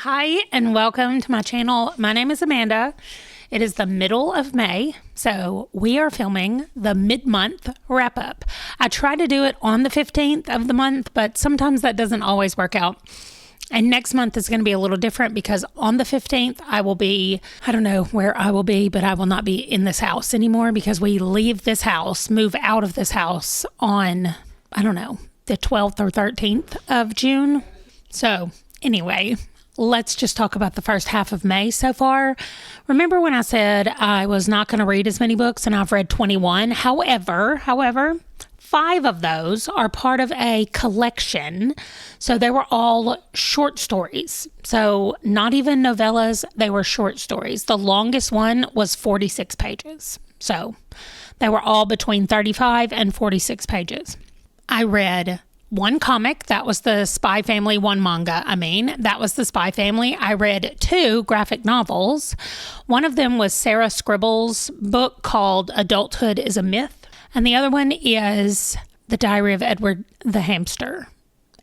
Hi, and welcome to my channel. My name is Amanda. It is the middle of May, so we are filming the mid-month wrap-up. I try to do it on the 15th of the month, but sometimes that doesn't always work out. And next month is going to be a little different because on the 15th, I will be, I don't know where I will be, but I will not be in this house anymore because we leave this house, move out of this house on, I don't know, the 12th or 13th of June. So anyway, let's just talk about the first half of May so far. Remember when I said I was not going to read as many books, and I've read 21? However, 5 of those are part of a collection. So they were all short stories. So not even novellas, they were short stories. The longest one was 46 pages. So they were all between 35 and 46 pages. I read one comic, that was the Spy Family, one manga, that was the Spy Family. I read 2 graphic novels. One of them was Sarah Scribble's book called Adulthood is a Myth, and the other one is The Diary of Edward the Hamster.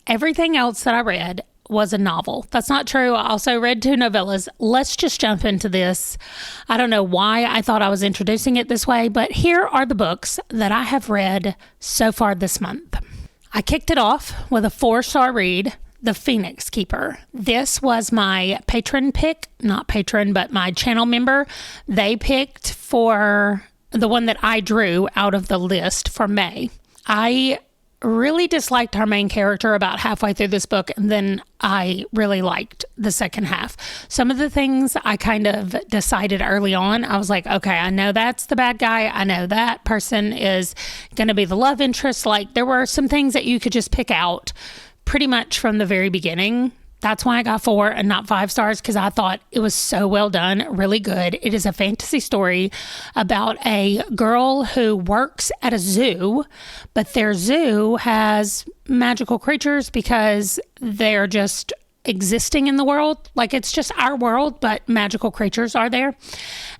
Everything else that I read was a novel. That's not true. I also read 2 novellas. Let's just jump into this. I don't know why I thought I was introducing it this way, but here are the books that I have read so far this month. I kicked it off with a 4-star read, The Phoenix Keeper. This was my patron pick, not patron, but my channel member. They picked for the one that I drew out of the list for May. I really disliked our main character about halfway through this book, and then I really liked the second half. Some of the things I kind of decided early on, I was like, okay, I know that's the bad guy. I know that person is going to be the love interest. Like, there were some things that you could just pick out pretty much from the very beginning. That's why I got 4 and not 5 stars, because I thought it was so well done, really good. It is a fantasy story about a girl who works at a zoo, but their zoo has magical creatures because they're just existing in the world. Like, it's just our world, but magical creatures are there.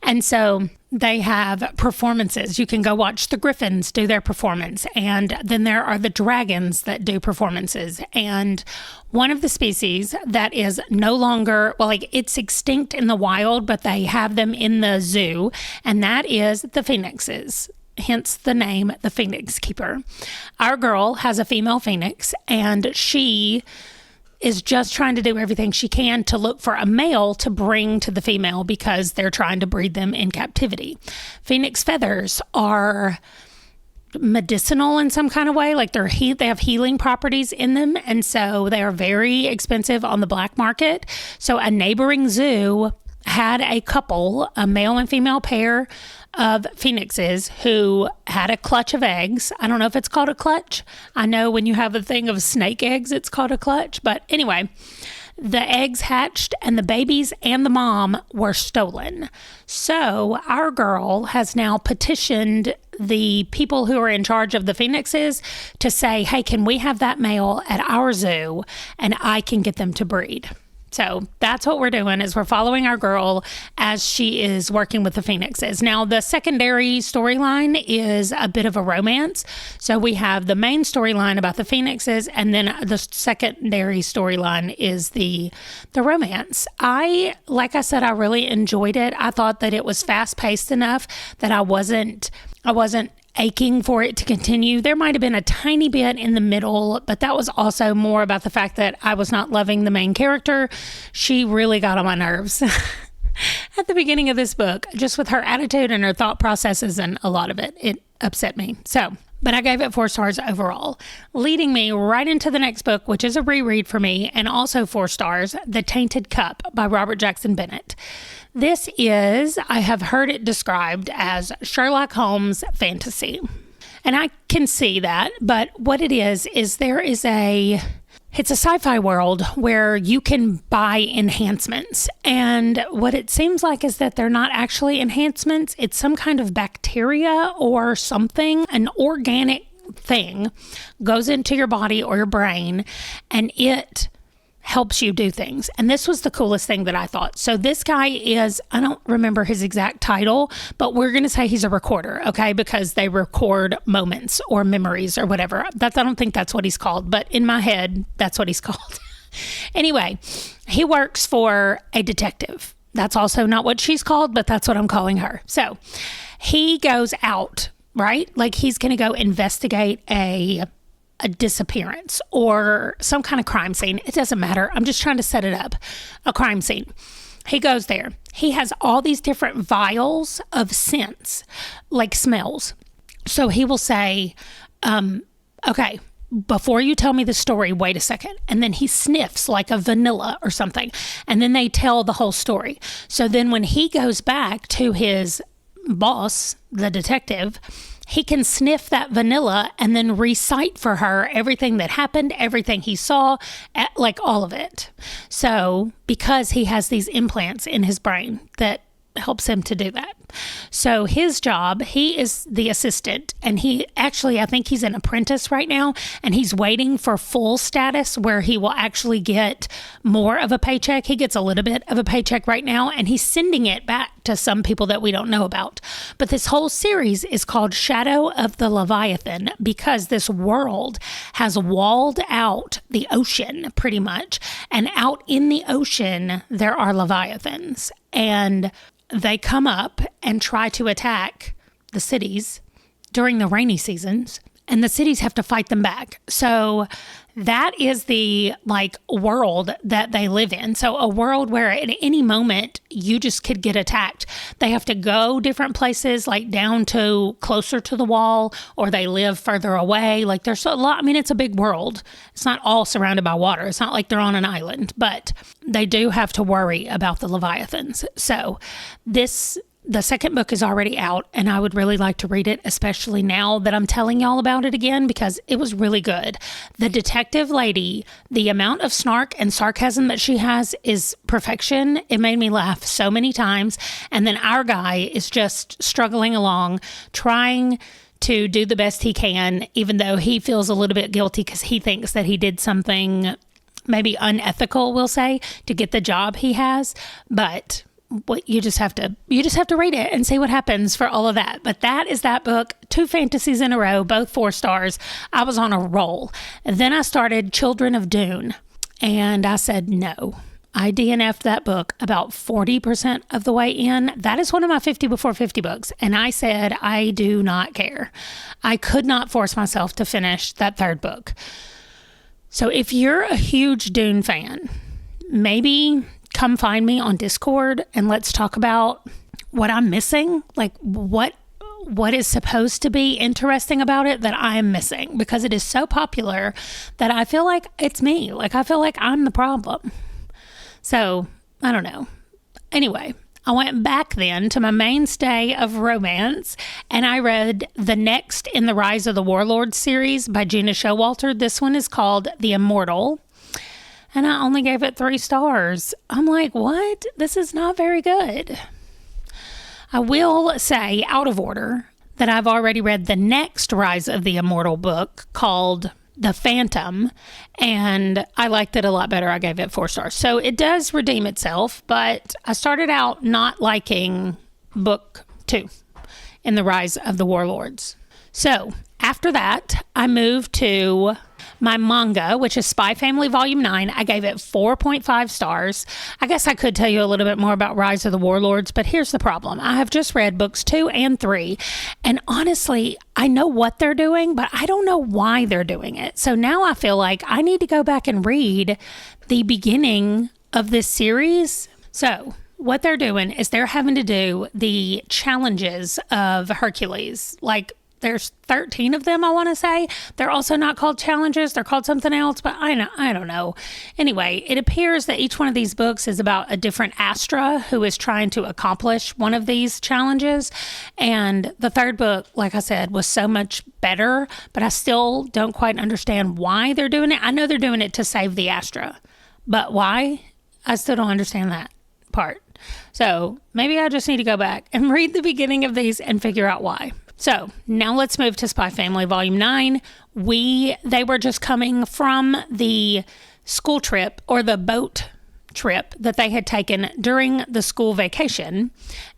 And so they have performances. You can go watch the griffins do their performance. And then there are the dragons that do performances. And one of the species that is no longer, it's extinct in the wild, but they have them in the zoo. And that is the phoenixes. Hence the name, the Phoenix Keeper. Our girl has a female phoenix, and she is just trying to do everything she can to look for a male to bring to the female because they're trying to breed them in captivity. Phoenix feathers are medicinal in some kind of way, like they have healing properties in them, and so they are very expensive on the black market. So a neighboring zoo had a couple, a male and female pair of phoenixes who had a clutch of eggs. I don't know if it's called a clutch. I know when you have a thing of snake eggs, it's called a clutch. But anyway, the eggs hatched and the babies and the mom were stolen. So our girl has now petitioned the people who are in charge of the phoenixes to say, hey, can we have that male at our zoo and I can get them to breed? So that's what we're doing, is we're following our girl as she is working with the phoenixes. Now, the secondary storyline is a bit of a romance. So we have the main storyline about the phoenixes, and then the secondary storyline is the romance. Like I said, I really enjoyed it. I thought that it was fast-paced enough that I wasn't aching for it to continue. There might have been a tiny bit in the middle, but that was also more about the fact that I was not loving the main character. She really got on my nerves at the beginning of this book, just with her attitude and her thought processes, and a lot of it upset me. But I gave it 4 stars overall, leading me right into the next book, which is a reread for me, and also 4 stars, The Tainted Cup by Robert Jackson Bennett. This is, I have heard it described as Sherlock Holmes fantasy. And I can see that, but what it is it's a sci-fi world where you can buy enhancements. And what it seems like is that they're not actually enhancements. It's some kind of bacteria or something, an organic thing goes into your body or your brain, and it helps you do things. And this was the coolest thing that I thought. So this guy is, I don't remember his exact title, but we're going to say he's a recorder, okay? Because they record moments or memories or whatever. I don't think that's what he's called, but in my head, that's what he's called. Anyway, he works for a detective. That's also not what she's called, but that's what I'm calling her. So he goes out, right? Like he's going to go investigate a disappearance or some kind of crime scene. It doesn't matter. I'm just trying to set it up. A crime scene. He goes there. He has all these different vials of scents, like smells. So he will say, okay, before you tell me the story, wait a second. And then he sniffs like a vanilla or something. And then they tell the whole story. So then when he goes back to his boss, the detective, he can sniff that vanilla and then recite for her everything that happened, everything he saw, like all of it. So because he has these implants in his brain that helps him to do that. So his job, he is the assistant, and he actually, I think he's an apprentice right now, and he's waiting for full status where he will actually get more of a paycheck. He gets a little bit of a paycheck right now, and he's sending it back to some people that we don't know about. But this whole series is called Shadow of the Leviathan because this world has walled out the ocean pretty much, and out in the ocean there are leviathans, and they come up and try to attack the cities during the rainy seasons, and the cities have to fight them back. So that is the world that they live in. So a world where at any moment you just could get attacked. They have to go different places, like down to closer to the wall, or they live further away. Like there's a lot. I mean, it's a big world. It's not all surrounded by water. It's not like they're on an island, but they do have to worry about the leviathans. So the second book is already out, and I would really like to read it, especially now that I'm telling y'all about it again, because it was really good. The detective lady, the amount of snark and sarcasm that she has is perfection. It made me laugh so many times. And then our guy is just struggling along, trying to do the best he can, even though he feels a little bit guilty because he thinks that he did something maybe unethical, we'll say, to get the job he has. But you just have to read it and see what happens for all of that. But that is that book. 2 fantasies in a row, both 4 stars. I was on a roll. And then I started Children of Dune, and I said no. I DNF'd that book about 40% of the way in. That is one of my 50 before 50 books. And I said, I do not care. I could not force myself to finish that 3rd book. So if you're a huge Dune fan, maybe come find me on Discord and let's talk about what I'm missing. Like what is supposed to be interesting about it that I'm missing, because it is so popular that I feel like it's me. Like I feel like I'm the problem. So I don't know. Anyway, I went back then to my mainstay of romance, and I read the next in the Rise of the Warlords series by Gina Showalter. This one is called The Immortal. And I only gave it 3 stars. I'm like, what? This is not very good. I will say, out of order, that I've already read the next Rise of the Immortal book called The Phantom, and I liked it a lot better. I gave it 4 stars. So it does redeem itself, but I started out not liking book 2 in the Rise of the Warlords. So after that, I moved to my manga, which is Spy Family Volume 9. I gave it 4.5 stars. I guess I could tell you a little bit more about Rise of the Warlords, but here's the problem. I have just read books 2 and 3, and honestly, I know what they're doing, but I don't know why they're doing it. So now I feel like I need to go back and read the beginning of this series. So what they're doing is they're having to do the challenges of Hercules, like there's 13 of them, I want to say. They're also not called challenges. They're called something else, but I don't know. Anyway, it appears that each one of these books is about a different Astra who is trying to accomplish one of these challenges. And the 3rd book, like I said, was so much better, but I still don't quite understand why they're doing it. I know they're doing it to save the Astra, but why? I still don't understand that part. So maybe I just need to go back and read the beginning of these and figure out why. So now let's move to Spy Family Volume 9. They were just coming from the school trip, or the boat trip that they had taken during the school vacation.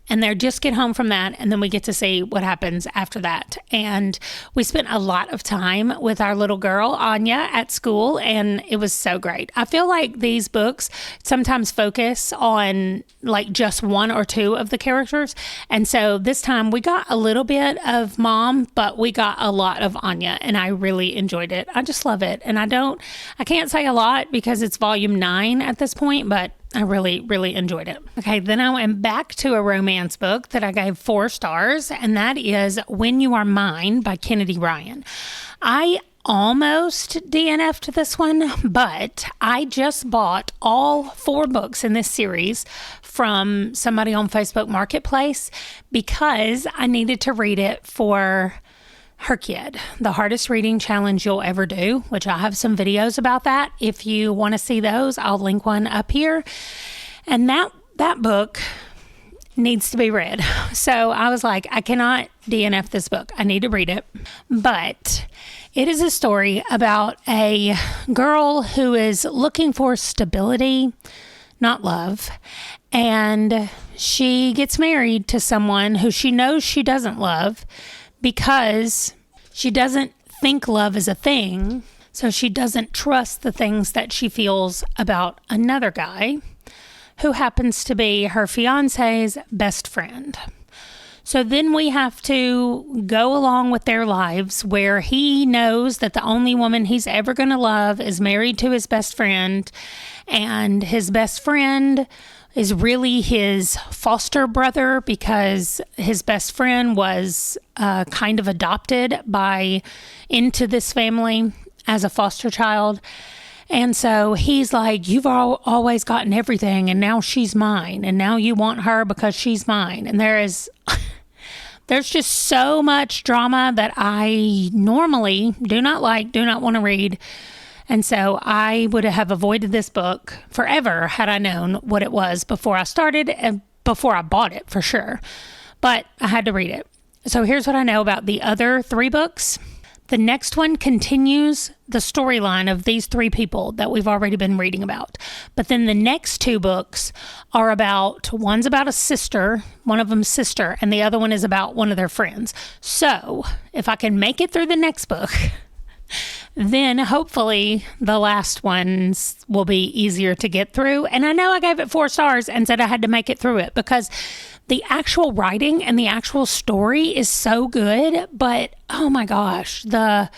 And they just get home from that, and then we get to see what happens after that. And we spent a lot of time with our little girl, Anya, at school, and it was so great. I feel like these books sometimes focus on like just one or two of the characters. And so this time we got a little bit of Mom, but we got a lot of Anya, and I really enjoyed it. I just love it. And I can't say a lot because it's volume 9 at this point, but I really, really enjoyed it. Okay, then I went back to a romance book that I gave 4 stars, and that is When You Are Mine by Kennedy Ryan. I almost DNF'd this one, but I just bought all 4 books in this series from somebody on Facebook Marketplace because I needed to read it for her kid, the hardest reading challenge you'll ever do, which I have some videos about that. If you want to see those, I'll link one up here. And that book needs to be read. So I was like, I cannot DNF this book. I need to read it. But it is a story about a girl who is looking for stability, not love. And she gets married to someone who she knows she doesn't love, because she doesn't think love is a thing, so she doesn't trust the things that she feels about another guy who happens to be her fiance's best friend. So then we have to go along with their lives where he knows that the only woman he's ever going to love is married to his best friend, and his best friend is really his foster brother because his best friend was kind of adopted into this family as a foster child. And so he's like, you've always gotten everything, and now she's mine, and now you want her because she's mine. And there's just so much drama that I normally do not want to read. And so I would have avoided this book forever had I known what it was before I started and before I bought it for sure. But I had to read it. So here's what I know about the other 3 books. The next one continues the storyline of these 3 people that we've already been reading about. But then the next 2 books are one's about a sister, one of them's sister, and the other one is about one of their friends. So if I can make it through the next book, then hopefully the last ones will be easier to get through. And I know I gave it 4 stars and said I had to make it through it because the actual writing and the actual story is so good. But oh my gosh, the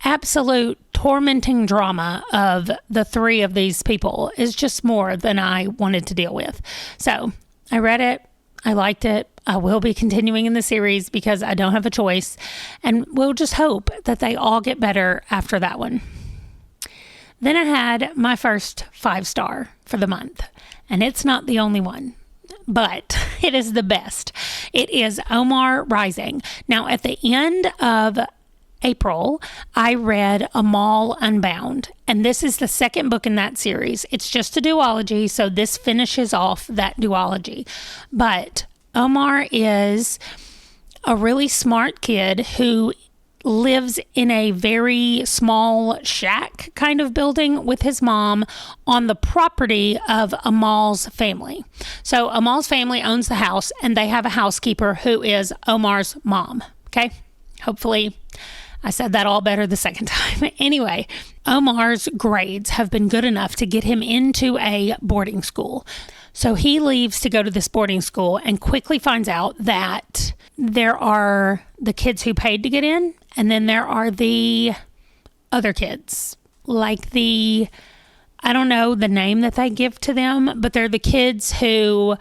absolute tormenting drama of the 3 of these people is just more than I wanted to deal with. So I read it. I liked it. I will be continuing in the series because I don't have a choice, and we'll just hope that they all get better after that one. Then I had my first 5-star for the month, and it's not the only one, but it is the best. It is Omar Rising. Now, at the end of April, I read Amal Unbound, and this is the second book in that series. It's just a duology, so this finishes off that duology. But Omar is a really smart kid who lives in a very small shack kind of building with his mom on the property of Amal's family. So Amal's family owns the house, and they have a housekeeper who is Omar's mom. Okay? Hopefully I said that all better the second time. Anyway, Omar's grades have been good enough to get him into a boarding school. So he leaves to go to this boarding school and quickly finds out that there are the kids who paid to get in, and then there are the other kids, like I don't know the name that they give to them, but they're the kids who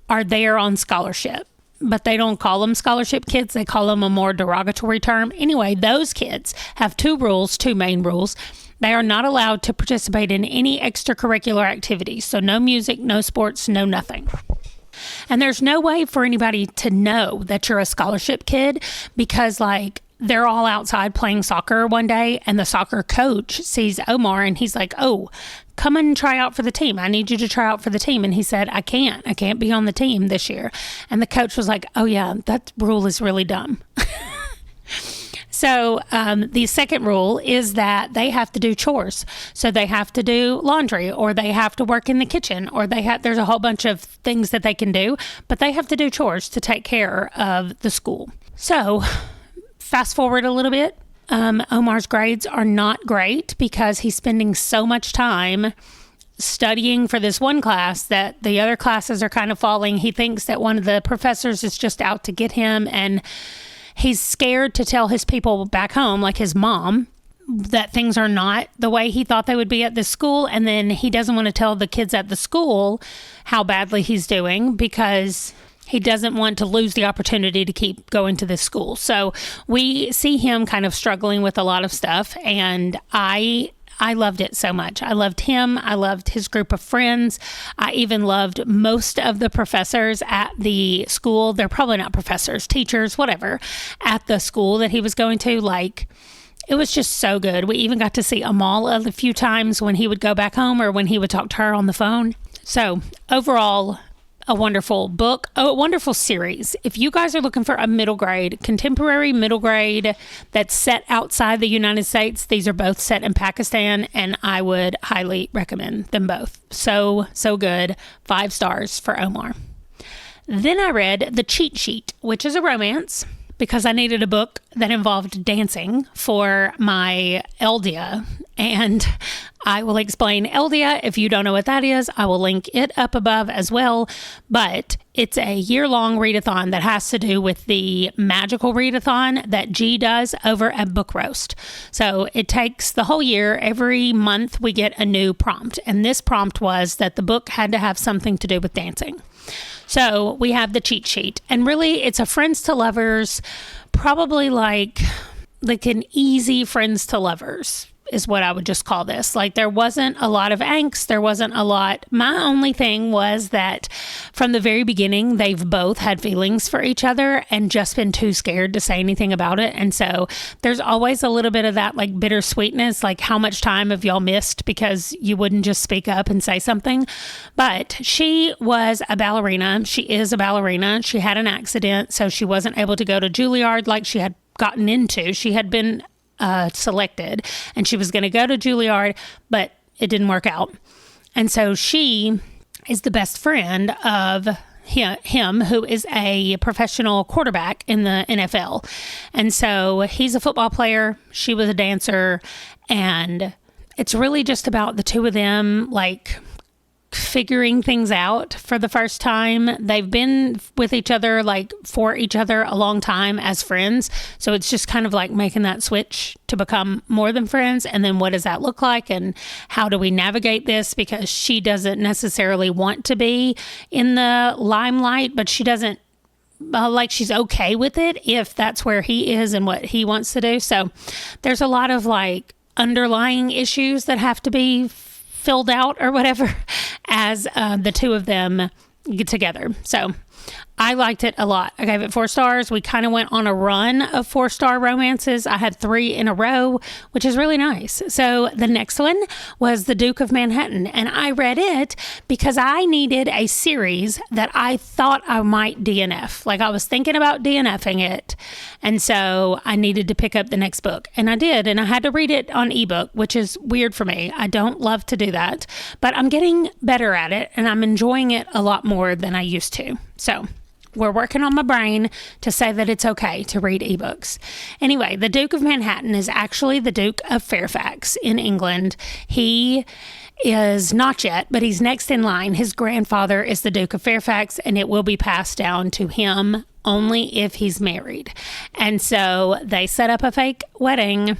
are there on scholarship. But they don't call them scholarship kids. They call them a more derogatory term. Anyway, those kids have 2 main rules. They are not allowed to participate in any extracurricular activities. So no music, no sports, no nothing. And there's no way for anybody to know that you're a scholarship kid because they're all outside playing soccer one day, and the soccer coach sees Omar and he's like, oh, come and try out for the team. I need you to try out for the team. And he said, I can't be on the team this year. And the coach was like, oh yeah, that rule is really dumb. So the second rule is that they have to do chores. So they have to do laundry, or they have to work in the kitchen, or there's a whole bunch of things that they can do, but they have to do chores to take care of the school. So fast forward a little bit. Omar's grades are not great because he's spending so much time studying for this one class that the other classes are kind of falling. He thinks that one of the professors is just out to get him, and he's scared to tell his people back home, like his mom, that things are not the way he thought they would be at this school. And then he doesn't want to tell the kids at the school how badly he's doing because he doesn't want to lose the opportunity to keep going to this school. So we see him kind of struggling with a lot of stuff, and I loved it so much. I loved him. I loved his group of friends. I even loved most of the professors at the school. They're probably not professors, teachers, whatever, at the school that he was going to. Like, it was just so good. We even got to see Amal a few times when he would go back home or when he would talk to her on the phone. So overall, a wonderful book, a wonderful series. If you guys are looking for a contemporary middle grade that's set outside the United States, these are both set in Pakistan, and I would highly recommend them both. So good. 5 stars for Omar. Then I read The Cheat Sheet, which is a romance, because I needed a book that involved dancing for my Eldia. And I will explain Eldia. If you don't know what that is, I will link it up above as well. But it's a year-long readathon that has to do with the magical readathon that G does over at Book Roast. So it takes the whole year. Every month we get a new prompt. And this prompt was that the book had to have something to do with dancing. So we have The Cheat Sheet, and really it's a friends to lovers, probably like an easy friends to lovers is what I would just call this. Like, there wasn't a lot of angst. There wasn't a lot. My only thing was that from the very beginning, they've both had feelings for each other and just been too scared to say anything about it. And so there's always a little bit of that like bittersweetness, like how much time have y'all missed because you wouldn't just speak up and say something. But she was a ballerina. She is a ballerina. She had an accident, so she wasn't able to go to Juilliard like she had gotten into. She had been selected, and she was going to go to Juilliard, but it didn't work out. And so she is the best friend of him, who is a professional quarterback in the NFL. And so he's a football player. She was a dancer. And it's really just about the two of them, like, figuring things out for the first time. They've been with each other, like for each other, a long time as friends. So it's just kind of like making that switch to become more than friends. And then what does that look like? And how do we navigate this? Because she doesn't necessarily want to be in the limelight, but she doesn't she's okay with it if that's where he is and what he wants to do. So there's a lot of like underlying issues that have to be filled out or whatever as the two of them get together. So I liked it a lot. I gave it 4 stars. We kind of went on a run of 4-star romances. I had 3 in a row, which is really nice. So the next one was The Duke of Manhattan, and I read it because I needed a series that I thought I might DNF. Like, I was thinking about DNFing it, and so I needed to pick up the next book, and I did, and I had to read it on ebook, which is weird for me. I don't love to do that, but I'm getting better at it, and I'm enjoying it a lot more than I used to. So we're working on my brain to say that it's okay to read ebooks. Anyway, the Duke of Manhattan is actually the Duke of Fairfax in England. He is not yet, but he's next in line. His grandfather is the Duke of Fairfax, and it will be passed down to him only if he's married. And so they set up a fake wedding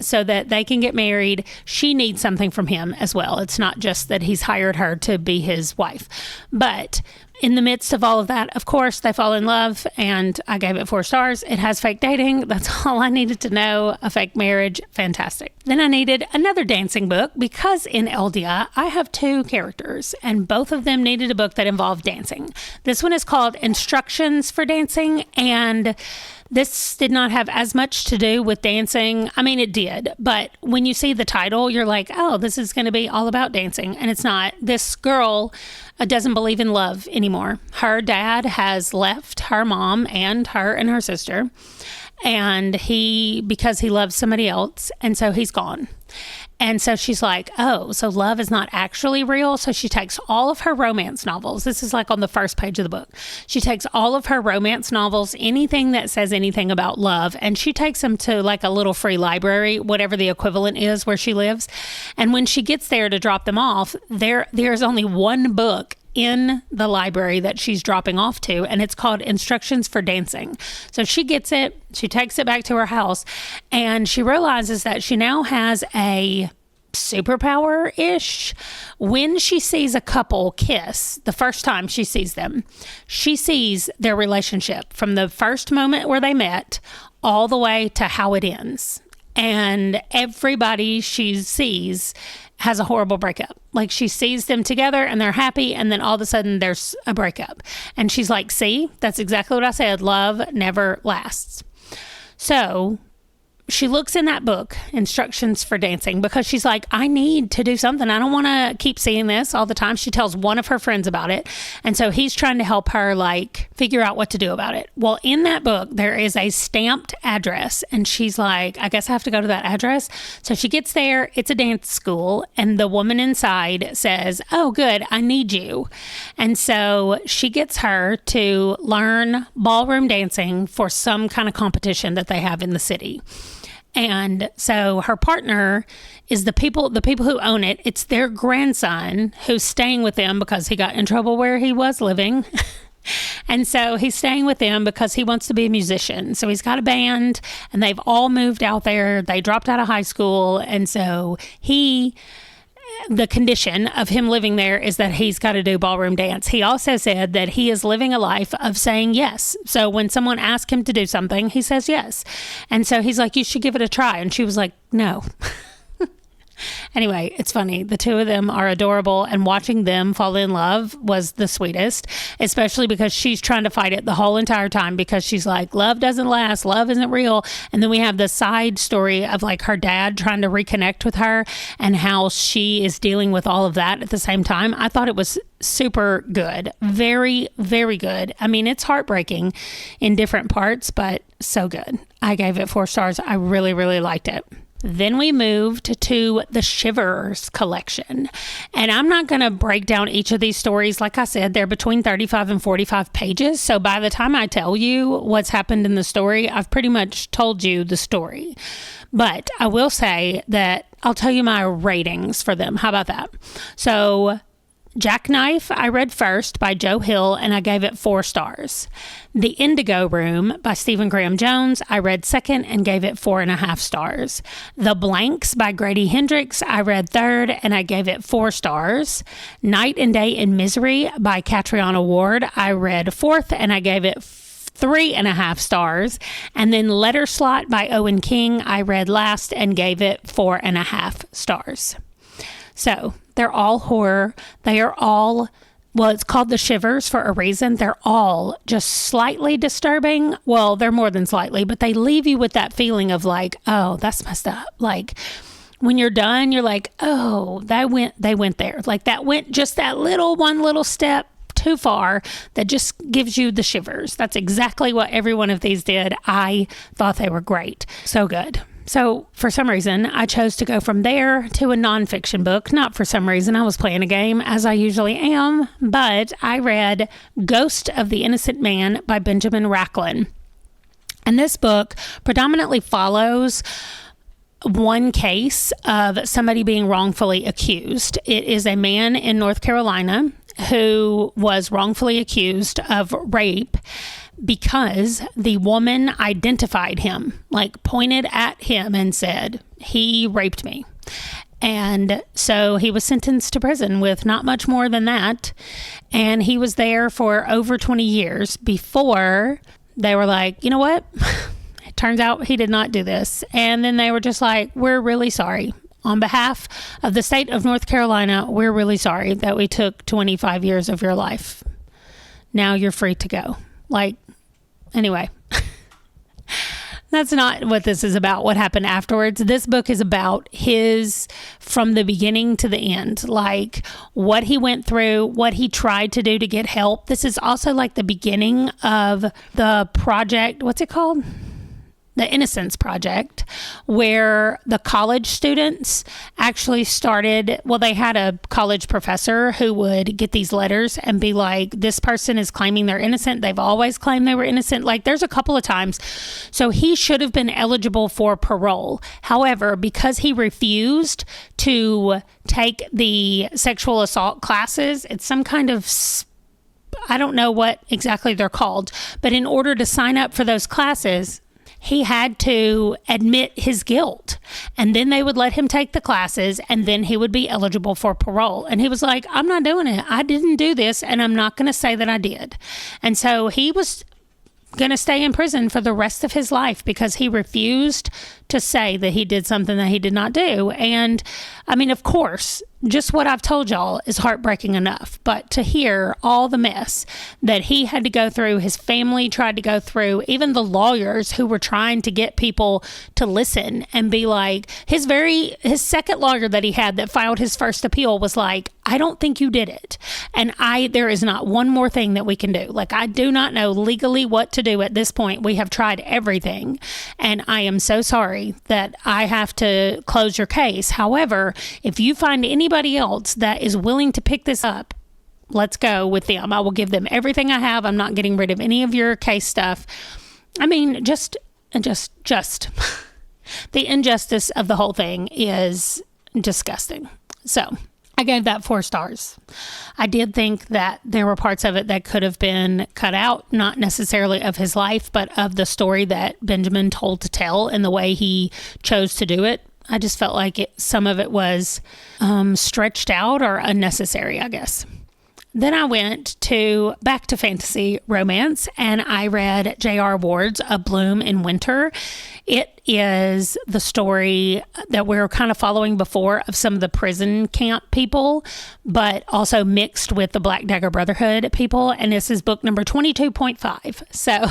so that they can get married. She needs something from him as well. It's not just that he's hired her to be his wife. But in the midst of all of that, of course, they fall in love, and I gave it 4 stars. It has fake dating. That's all I needed to know. A fake marriage. Fantastic. Then I needed another dancing book because in Eldia, I have 2 characters, and both of them needed a book that involved dancing. This one is called Instructions for Dancing, and this did not have as much to do with dancing. I mean, it did, but when you see the title, you're like, oh, this is going to be all about dancing. And it's not. This girl doesn't believe in love anymore. Her dad has left her mom and her sister. and because he loves somebody else, and so he's gone. And so she's like, oh, so love is not actually real. So she takes all of her romance novels. This is like on the first page of the book. She takes all of her romance novels, anything that says anything about love, and she takes them to like a little free library, whatever the equivalent is where she lives. And when she gets there to drop them off, there's only one book in the library that she's dropping off to, and it's called Instructions for Dancing. So she gets it, she takes it back to her house, and she realizes that she now has a superpower-ish. When she sees a couple kiss, the first time she sees them, she sees their relationship from the first moment where they met all the way to how it ends. And everybody she sees has a horrible breakup. Like, she sees them together and they're happy, and then all of a sudden there's a breakup. And she's like, see, that's exactly what I said. Love never lasts. So she looks in that book, Instructions for Dancing, because she's like, I need to do something. I don't want to keep seeing this all the time. She tells one of her friends about it. And so he's trying to help her like figure out what to do about it. Well, in that book, there is a stamped address, and she's like, I guess I have to go to that address. So she gets there. It's a dance school, and the woman inside says, oh, good, I need you. And so she gets her to learn ballroom dancing for some kind of competition that they have in the city. And so her partner is the people who own it. It's their grandson who's staying with them because he got in trouble where he was living. And so he's staying with them because he wants to be a musician. So he's got a band, and they've all moved out there. They dropped out of high school. And so the condition of him living there is that he's got to do ballroom dance. He also said that he is living a life of saying yes. So when someone asks him to do something, he says yes. And so he's like, you should give it a try. And she was like, no. Anyway, it's funny. The two of them are adorable, and watching them fall in love was the sweetest, especially because she's trying to fight it the whole entire time because she's like, love doesn't last. Love isn't real. And then we have the side story of like her dad trying to reconnect with her and how she is dealing with all of that at the same time. I thought it was super good. Very, very good. I mean, it's heartbreaking in different parts, but so good. I gave it 4 stars. I really, really liked it. Then we moved to the Shivers collection. And I'm not going to break down each of these stories. Like I said, they're between 35 and 45 pages. So by the time I tell you what's happened in the story, I've pretty much told you the story. But I will say that I'll tell you my ratings for them. How about that? So Jackknife, I read first by Joe Hill, and I gave it 4 stars. The Indigo Room by Stephen Graham Jones, I read second and gave it 4.5 stars. The Blanks by Grady Hendrix, I read third and I gave it 4 stars. Night and Day in Misery by Catriona Ward, I read fourth and I gave it 3.5 stars. And then Letter Slot by Owen King, I read last and gave it 4.5 stars. So they're all horror. They are all, well, it's called the Shivers for a reason. They're all just slightly disturbing. Well, they're more than slightly, but they leave you with that feeling of like, oh, that's messed up. Like when you're done, you're like, oh, they went there. Like that went just that one little step too far that just gives you the shivers. That's exactly what every one of these did. I thought they were great. So good. So for some reason, I chose to go from there to a nonfiction book. Not for some reason. I was playing a game, as I usually am, but I read Ghost of the Innocent Man by Benjamin Racklin. And this book predominantly follows one case of somebody being wrongfully accused. It is a man in North Carolina who was wrongfully accused of rape because the woman identified him, like pointed at him and said, he raped me. And so he was sentenced to prison with not much more than that. And he was there for over 20 years before they were like, you know what? It turns out he did not do this. And then they were just like, we're really sorry. On behalf of the state of North Carolina, we're really sorry that we took 25 years of your life. Now you're free to go. Like, anyway, that's not what this is about, what happened afterwards. This book is about his, from the beginning to the end, like what he went through, what he tried to do to get help. This is also like the beginning of the project. What's it called? the Innocence Project, where the college students actually started, well, they had a college professor who would get these letters and be like, this person is claiming they're innocent. They've always claimed they were innocent. Like, there's a couple of times. So he should have been eligible for parole. However, because he refused to take the sexual assault classes, it's some kind of, I don't know what exactly they're called, but in order to sign up for those classes, he had to admit his guilt, and then they would let him take the classes, and then he would be eligible for parole. And he was like, I'm not doing it. I didn't do this, and I'm not going to say that I did. And so he was going to stay in prison for the rest of his life because he refused to say that he did something that he did not do. And I mean, of course, just what I've told y'all is heartbreaking enough, but to hear all the mess that he had to go through, his family tried to go through, even the lawyers who were trying to get people to listen and be like, his second lawyer that he had that filed his first appeal was like, I don't think you did it. And there is not one more thing that we can do. Like, I do not know legally what to do at this point. We have tried everything, and I am so sorry that I have to close your case. However, if you find anybody else that is willing to pick this up, let's go with them. I will give them everything I have. I'm not getting rid of any of your case stuff. I mean, just the injustice of the whole thing is disgusting. So I gave that 4 stars. I did think that there were parts of it that could have been cut out, not necessarily of his life, but of the story that Benjamin told to tell and the way he chose to do it. I just felt like some of it was stretched out or unnecessary, I guess. Then I went back to fantasy romance, and I read J.R. Ward's A Bloom in Winter. It is the story that we were kind of following before of some of the prison camp people, but also mixed with the Black Dagger Brotherhood people. And this is book number 22.5. So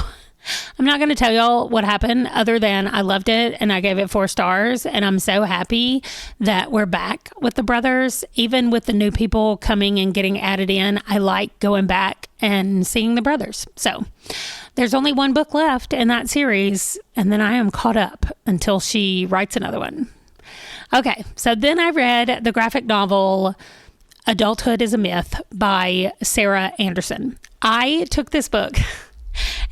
I'm not going to tell y'all what happened other than I loved it and I gave it 4 stars, and I'm so happy that we're back with the brothers. Even with the new people coming and getting added in, I like going back and seeing the brothers. So there's only one book left in that series, and then I am caught up until she writes another one. Okay, so then I read the graphic novel Adulthood is a Myth by Sarah Anderson. I took this book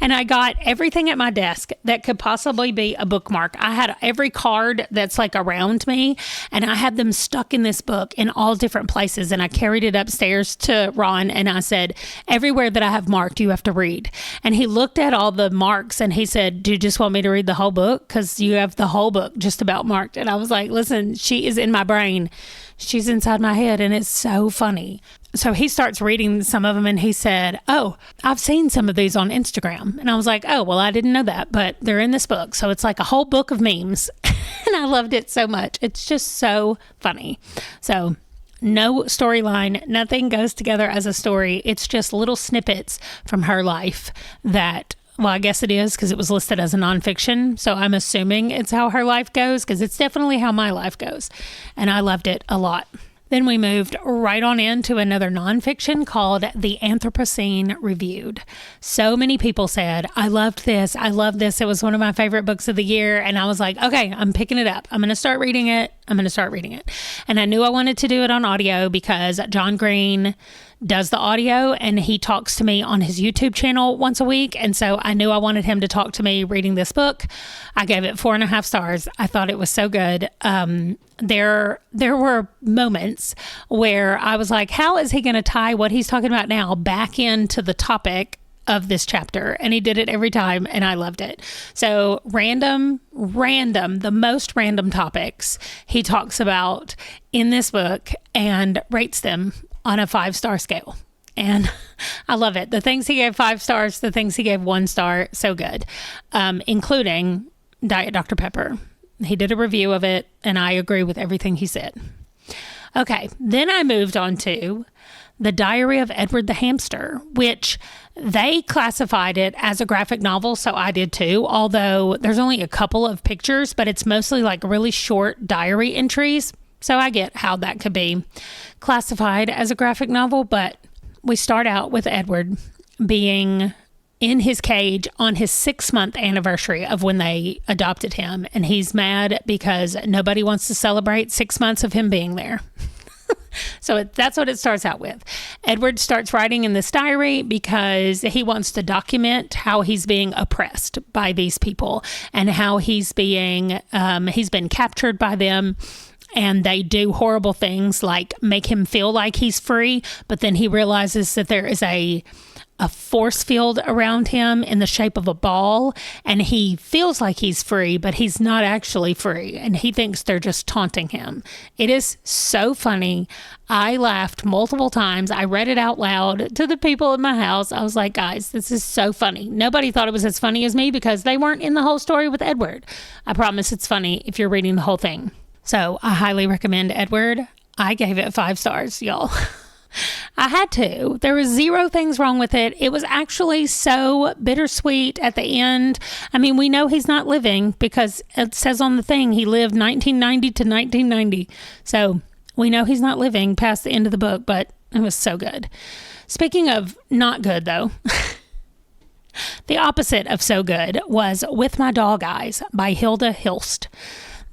and I got everything at my desk that could possibly be a bookmark. I had every card that's like around me, and I had them stuck in this book in all different places. And I carried it upstairs to Ron, and I said, everywhere that I have marked, you have to read. And he looked at all the marks and he said, do you just want me to read the whole book? Because you have the whole book just about marked. And I was like, listen, she is in my brain. She's inside my head, and it's so funny. So he starts reading some of them, and he said, oh, I've seen some of these on Instagram. And I was like, oh, well, I didn't know that, but they're in this book. So it's like a whole book of memes. And I loved it so much. It's just so funny. So no storyline, nothing goes together as a story. It's just little snippets from her life that, well, I guess it is because it was listed as a nonfiction. So I'm assuming it's how her life goes, because it's definitely how my life goes. And I loved it a lot. Then we moved right on into another nonfiction called The Anthropocene Reviewed. So many people said, I loved this. I love this. It was one of my favorite books of the year. And I was like, okay, I'm picking it up. I'm going to start reading it. And I knew I wanted to do it on audio because John Green does the audio, and he talks to me on his YouTube channel once a week. And so I knew I wanted him to talk to me reading this book. I gave it 4.5 stars. I thought it was so good. There were moments where I was like, how is he going to tie what he's talking about now back into the topic of this chapter? And he did it every time, and I loved it. So random, the most random topics he talks about in this book and rates them on a 5-star scale. And I love it. The things he gave 5 stars, the things he gave 1 star, so good, including Diet Dr. Pepper. He did a review of it, and I agree with everything he said. Okay, then I moved on to The Diary of Edward the Hamster, which they classified it as a graphic novel, so I did too, although there's only a couple of pictures, but it's mostly like really short diary entries. So I get how that could be classified as a graphic novel, but we start out with Edward being in his cage on his 6-month anniversary of when they adopted him. And he's mad because nobody wants to celebrate 6 months of him being there. So that's what it starts out with. Edward starts writing in this diary because he wants to document how he's being oppressed by these people and how he's been captured by them. And they do horrible things like make him feel like he's free. But then he realizes that there is a force field around him in the shape of a ball, and he feels like he's free, but he's not actually free, and he thinks they're just taunting him. It is so funny. I laughed multiple times. I read it out loud to the people in my house. I was like, guys, this is so funny. Nobody thought it was as funny as me because they weren't in the whole story with Edward. I promise it's funny if you're reading the whole thing. So I highly recommend Edward. I gave it 5 stars, y'all. I had to. There was 0 things wrong with it. It was actually so bittersweet at the end. I mean, we know he's not living because it says on the thing he lived 1990 to 1990. So we know he's not living past the end of the book, but it was so good. Speaking of not good, though, the opposite of so good was With My Dog Eyes by Hilda Hilst.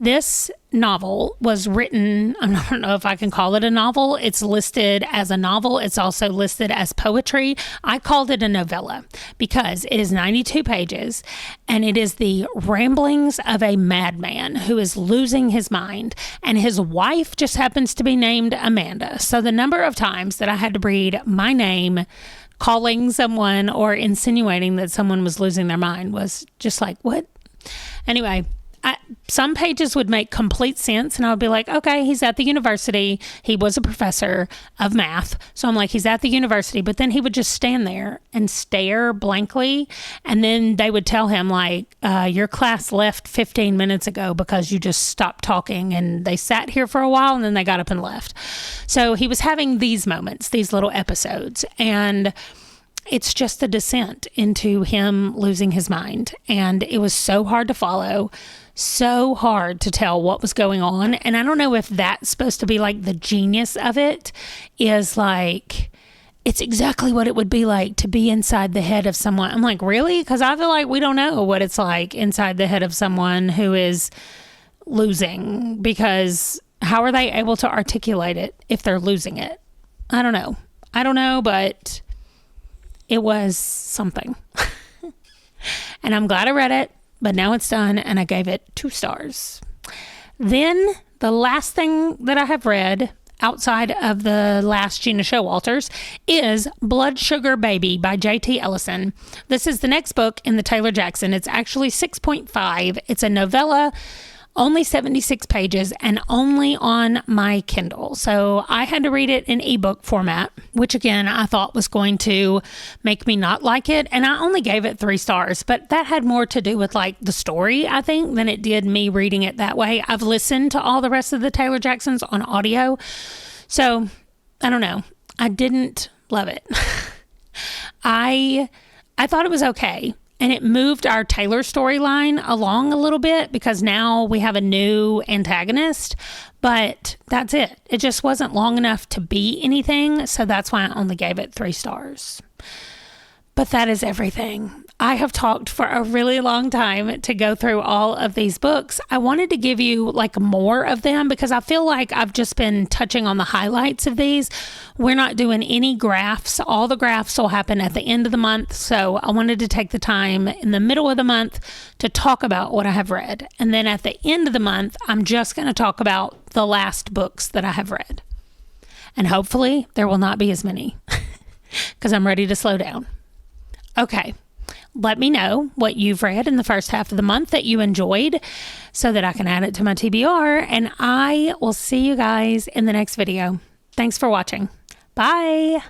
This novel was written, I don't know if I can call it a novel. It's listed as a novel. It's also listed as poetry. I called it a novella because it is 92 pages and it is the ramblings of a madman who is losing his mind, and his wife just happens to be named Amanda. So the number of times that I had to read my name calling someone or insinuating that someone was losing their mind was just like, what? Anyway, some pages would make complete sense, and I would be like, okay, he's at the university. He was a professor of math. So I'm like, he's at the university. But then he would just stand there and stare blankly. And then they would tell him, like, your class left 15 minutes ago because you just stopped talking. And they sat here for a while, and then they got up and left. So he was having these moments, these little episodes. And it's just a descent into him losing his mind. And it was so hard to follow, so hard to tell what was going on. And I don't know if that's supposed to be like the genius of it, is like, it's exactly what it would be like to be inside the head of someone. I'm like, really? Because I feel like we don't know what it's like inside the head of someone who is losing, because how are they able to articulate it if they're losing it? I don't know, but it was something. And I'm glad I read it, but now it's done, and I gave it 2 stars. Then the last thing that I have read outside of the last Gina Showalters is Blood Sugar Baby by J.T. Ellison. This is the next book in the Taylor Jackson. It's actually 6.5. It's a novella, only 76 pages, and only on my Kindle. So I had to read it in ebook format, which again, I thought was going to make me not like it. And I only gave it 3 stars, but that had more to do with like the story, I think, than it did me reading it that way. I've listened to all the rest of the Taylor Jacksons on audio. So I don't know. I didn't love it. I thought it was okay. And it moved our Taylor storyline along a little bit because now we have a new antagonist, but that's it. It just wasn't long enough to be anything, so that's why I only gave it 3 stars. But that is everything. I have talked for a really long time to go through all of these books. I wanted to give you like more of them because I feel like I've just been touching on the highlights of these. We're not doing any graphs. All the graphs will happen at the end of the month. So I wanted to take the time in the middle of the month to talk about what I have read. And then at the end of the month, I'm just going to talk about the last books that I have read. And hopefully there will not be as many because I'm ready to slow down. Okay. Let me know what you've read in the first half of the month that you enjoyed so that I can add it to my TBR, and I will see you guys in the next video. Thanks for watching. Bye.